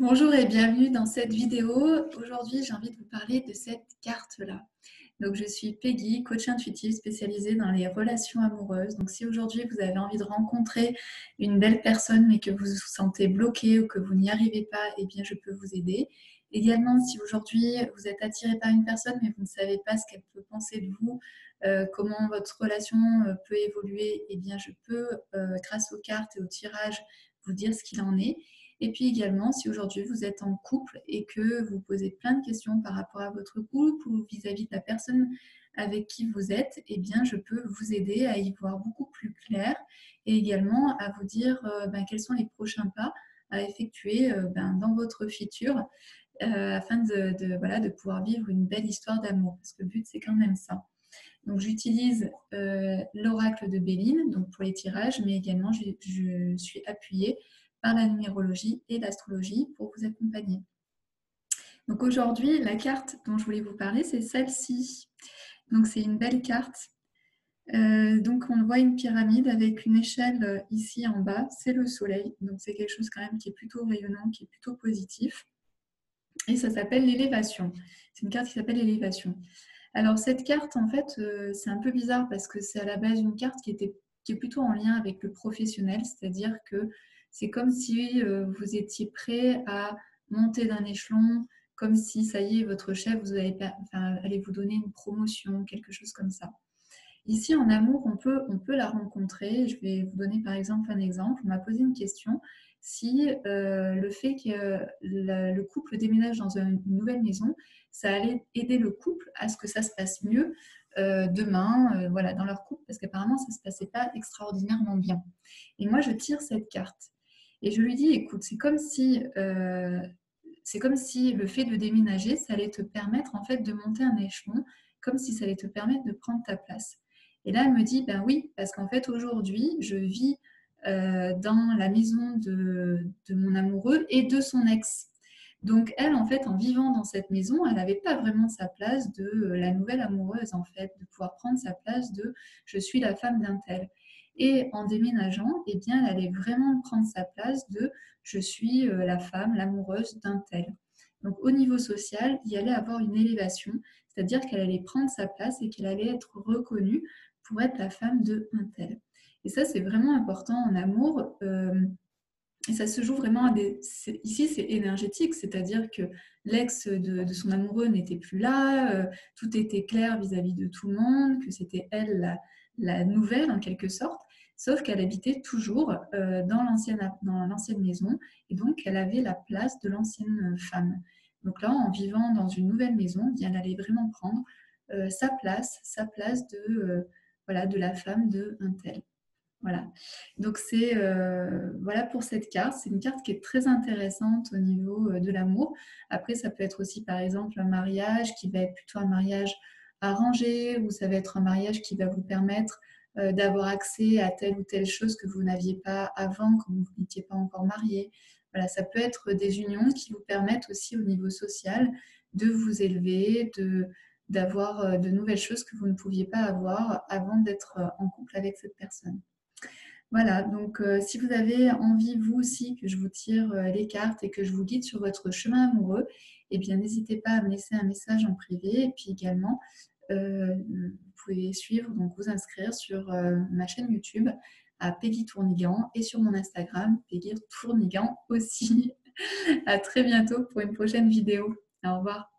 Bonjour et bienvenue dans cette vidéo. Aujourd'hui, j'ai envie de vous parler de cette carte-là. Donc, je suis Peggy, coach intuitive spécialisée dans les relations amoureuses. Donc, si aujourd'hui vous avez envie de rencontrer une belle personne mais que vous vous sentez bloqué ou que vous n'y arrivez pas, eh bien, je peux vous aider. Également, si aujourd'hui vous êtes attiré par une personne mais vous ne savez pas ce qu'elle peut penser de vous, comment votre relation peut évoluer, eh bien, je peux, grâce aux cartes et au tirage, vous dire ce qu'il en est. Et puis également, si aujourd'hui vous êtes en couple et que vous posez plein de questions par rapport à votre couple ou vis-à-vis de la personne avec qui vous êtes, eh bien je peux vous aider à y voir beaucoup plus clair et également à vous dire quels sont les prochains pas à effectuer dans votre futur afin de pouvoir vivre une belle histoire d'amour. Parce que le but, c'est quand même ça. Donc j'utilise l'oracle de Béline donc pour les tirages, mais également je suis appuyée par la numérologie et l'astrologie pour vous accompagner. Donc aujourd'hui, la carte dont je voulais vous parler, c'est celle-ci. Donc c'est une belle carte. Donc on voit une pyramide avec une échelle ici en bas, c'est le soleil. Donc c'est quelque chose quand même qui est plutôt rayonnant, qui est plutôt positif. Et ça s'appelle l'élévation. C'est une carte qui s'appelle l'élévation. Alors cette carte, en fait, c'est un peu bizarre parce que c'est à la base une carte qui est plutôt en lien avec le professionnel, c'est-à-dire que c'est comme si vous étiez prêt à monter d'un échelon, comme si ça y est, votre chef allait vous donner une promotion, quelque chose comme ça. Ici, en amour, on peut la rencontrer. Je vais vous donner par exemple un exemple. On m'a posé une question. Si le fait que le couple déménage dans une nouvelle maison, ça allait aider le couple à ce que ça se passe mieux demain, voilà, dans leur couple, parce qu'apparemment, ça ne se passait pas extraordinairement bien. Et moi, je tire cette carte. Et je lui dis, écoute, c'est comme si le fait de déménager, ça allait te permettre en fait de monter un échelon, comme si ça allait te permettre de prendre ta place. Et là, elle me dit, ben oui, parce qu'en fait, aujourd'hui, je vis dans la maison de mon amoureux et de son ex. Donc, elle, en fait, en vivant dans cette maison, elle n'avait pas vraiment sa place de la nouvelle amoureuse, en fait, de pouvoir prendre sa place de je suis la femme d'un tel. Et en déménageant, eh bien, elle allait vraiment prendre sa place de je suis la femme, l'amoureuse d'un tel. Donc, au niveau social, il y allait avoir une élévation, c'est-à-dire qu'elle allait prendre sa place et qu'elle allait être reconnue pour être la femme de un tel. Et ça, c'est vraiment important en amour. Et ça se joue vraiment ici, c'est énergétique, c'est-à-dire que l'ex de son amoureux n'était plus là, tout était clair vis-à-vis de tout le monde, que c'était elle la nouvelle en quelque sorte, sauf qu'elle habitait toujours dans l'ancienne maison et donc elle avait la place de l'ancienne femme. Donc là, en vivant dans une nouvelle maison, bien, elle allait vraiment prendre sa place voilà, de la femme de un tel. Voilà. Donc c'est voilà pour cette carte. C'est une carte qui est très intéressante au niveau de l'amour. Après, ça peut être aussi par exemple un mariage qui va être plutôt un mariage arrangé ou ça va être un mariage qui va vous permettre d'avoir accès à telle ou telle chose que vous n'aviez pas avant quand vous n'étiez pas encore marié. Voilà, ça peut être des unions qui vous permettent aussi au niveau social de vous élever, d'avoir de nouvelles choses que vous ne pouviez pas avoir avant d'être en couple avec cette personne. Voilà, donc si vous avez envie, vous aussi, que je vous tire les cartes et que je vous guide sur votre chemin amoureux, eh bien, n'hésitez pas à me laisser un message en privé. Et puis également, vous pouvez suivre, donc vous inscrire sur ma chaîne YouTube à Peggy Tournigan et sur mon Instagram, Peggy Tournigan aussi. À très bientôt pour une prochaine vidéo. Au revoir.